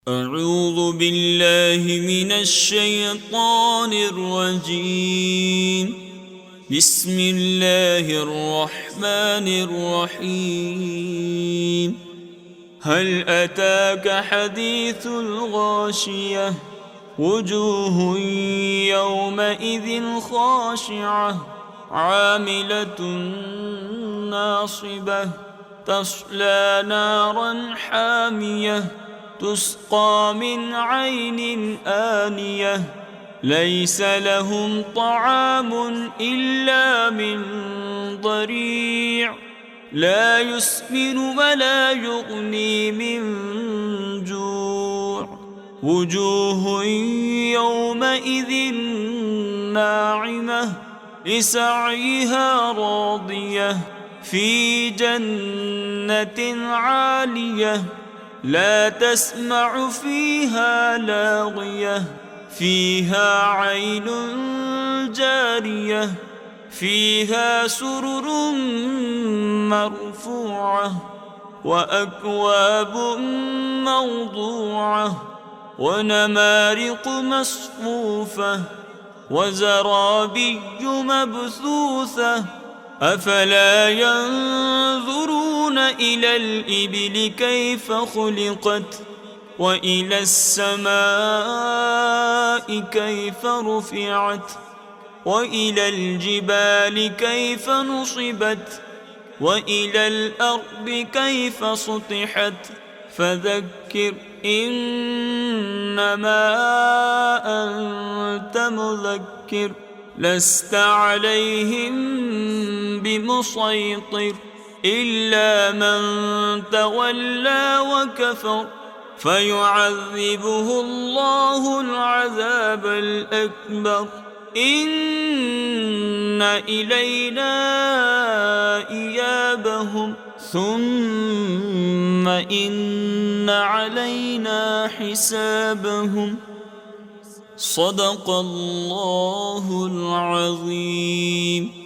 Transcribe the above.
أعوذ بالله من الشيطان الرجيم. بسم الله الرحمن الرحيم. هل أتاك حديث الغاشية؟ وجوه يومئذ خاشعة عاملة ناصبة تصلى نارا حامية تسقى من عين آنية ليس لهم طعام إلا من ضريع لا يسمن ولا يغني من جوع. وجوه يومئذ ناعمة لسعيها راضية في جنة عالية لا تسمع فيها لاغية فيها عين جارية فيها سرر مرفوعة وأكواب موضوعة ونمارق مصفوفة وزرابي مبثوثة أفلا ينظرون إلى الإبل كيف خلقت وإلى السماء كيف رفعت وإلى الجبال كيف نصبت وإلى الأرض كيف سطحت فذكر إنما أنت مذكر لست عليهم بمسيطر إلا من تولى وكفر فيعذبه الله العذاب الأكبر إن إلينا إيابهم ثم إن علينا حسابهم. صدق الله العظيم.